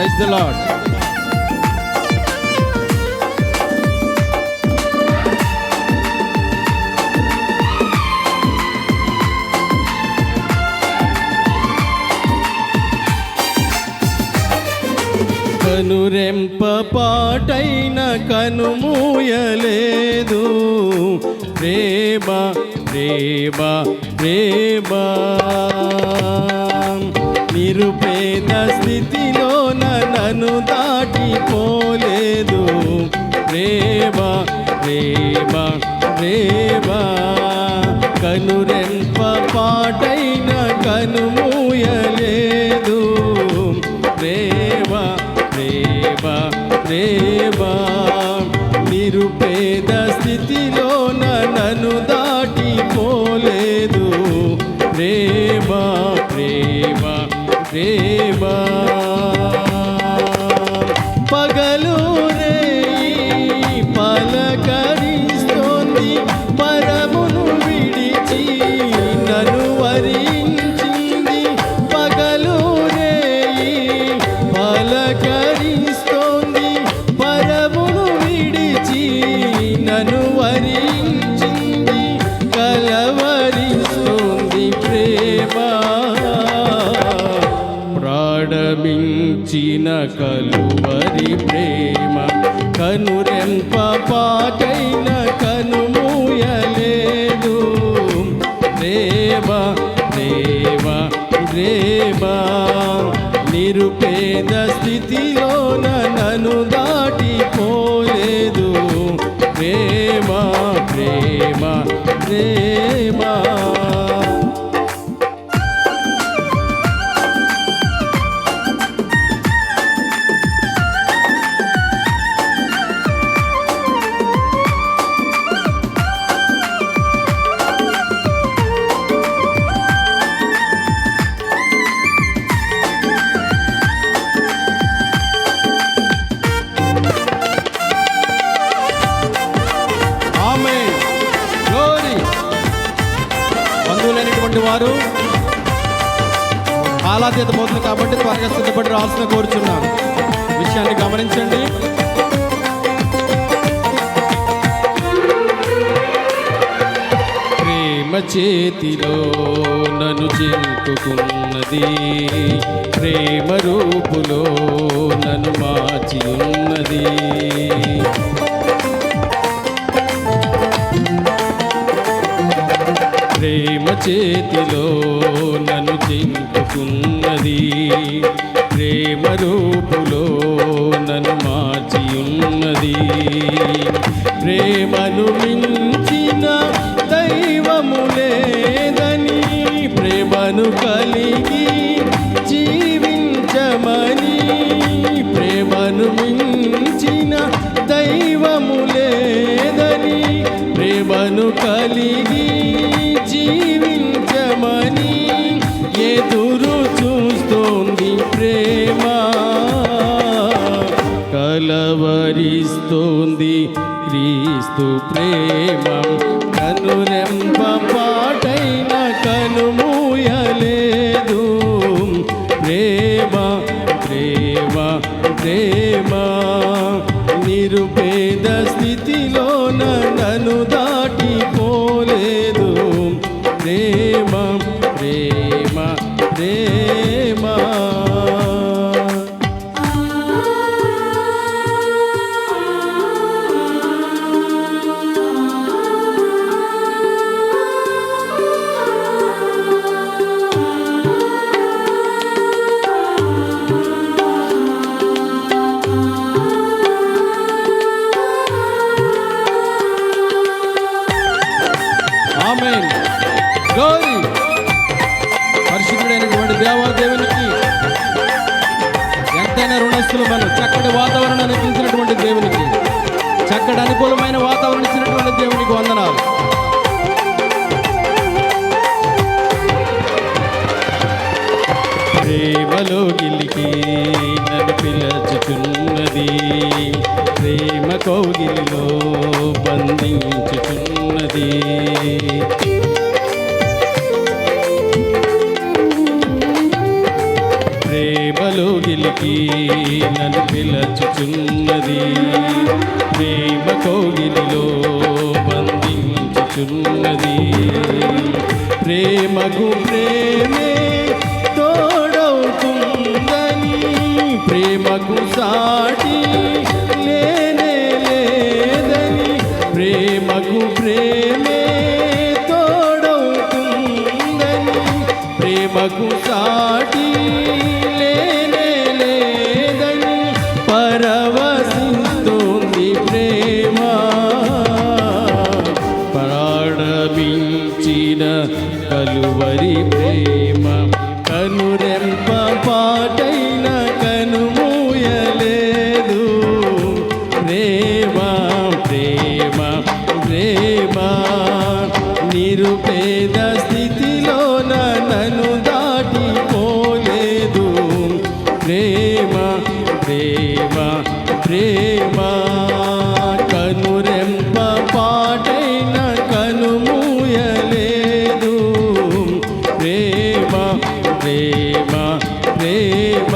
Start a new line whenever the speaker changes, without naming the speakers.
Praise the Lord. కనురెంప పాటైన కనుమూయలేదు, ప్రేమ ప్రేమ ప్రేమ. నిరుపేద స్థితిలో నన్ను దాటిపోలేదు, ప్రేమ ప్రేమ ప్రేమ. కనురెంప పాటైన కనుమూయలేదు, ప్రేమ ప్రేమ ప్రేమ. నిరుపేద స్థితిలో నన్ను దాటిపోలేదు, ప్రేమ ప్రేమ ప్రేమ. పగలు రేయి పలకరిస్తోంది, పరమును విడిచి నన్ను వరించింది. పగలు రేయి పలకరిస్తోంది, పరమును విడిచి నన్ను వరించింది. కలవరిస్తోంది ప్రేమ, ప్రాణమించిన కలువరి ప్రేమ. కనురెంప పాటైన కనుమూయలేదు, ప్రేమ ప్రేమ ప్రేమ. నిరుపేద స్థితిలో నన్ను దాటిపోలేదు, ప్రేమ ప్రేమ ప్రేమ. బంధువులైనటువంటి వారు ఆలాతీత పోతుంది కాబట్టి త్వరగా సిద్ధపడి రావాల్సిన కోరుచున్నాను. విషయాన్ని గమనించండి. ప్రేమ చేతిలో నన్ను చిక్కుకున్నది, ప్రేమ రూపులో నన్ను మార్చి ఉన్నది. ప్రేమ చేతిలో నన్ను చింపుకున్నది, ప్రేమ రూపులో నన్ను మార్చి ఉన్నది. ప్రేమను మించిన దైవము లేదని, ప్రేమను కలిగి జీవించమని. ప్రేమను మించిన దైవము లేదని, ప్రేమను కలిగి జీవించమని ఎదురు చూస్తోంది ప్రేమ. కలవరిస్తోంది క్రీస్తు ప్రేమ. కనురెంప పాటైన కనుమూయలేదు, ప్రేమ ప్రేమ ప్రేమ. నిరుపేద స్థితిలో నన్ను దాటిపోలేదు, ప్రేమ ప్రేమ ప్రేమ. ఆమేన్. గ్లోరీ. పరిశుద్ధుడైనటువంటి దేవాదేవునికి ఎంతైనా రుణస్తులు మనం. చక్కటి వాతావరణాన్ని ఇచ్చినటువంటి దేవునికి, చక్కటి అనుకూలమైన వాతావరణం ఇచ్చినటువంటి దేవునికి వందనాలు. ప్రేమలో గిలికి నన్ను పిలుచుచున్నది, ప్రేమ కౌగిలిలో బంధించుచున్నది. ప్రేమలో కౌగిలికి నన్ను పిలచుచున్నది, ప్రేమ కౌగిలిలో బంధించుచున్నది. ప్రేమకు ప్రేమే తోడవుతుందని, ప్రేమకు సాటి లేనే లేదని, ప్రేమకు ప్రేమే తోడవుతుందని, ప్రేమకు సాటి లేనే లేదని పరవశిస్తోంది ప్రేమ. ప్రాణమించిన కలువరి ప్రేమ, కనురెంప పాటైన కనుమూయలేదు. ప్రేమ ప్రేమ ప్రేమ, నిరుపేద స్థితిలోన నన్ను దాటిపోలేదు. ప్రేమ ప్రేమ ప్రేమ, కనురెంప పాటైన కనుమూయలేదు. ప్రేమ ప్రేమ ప్రేమ.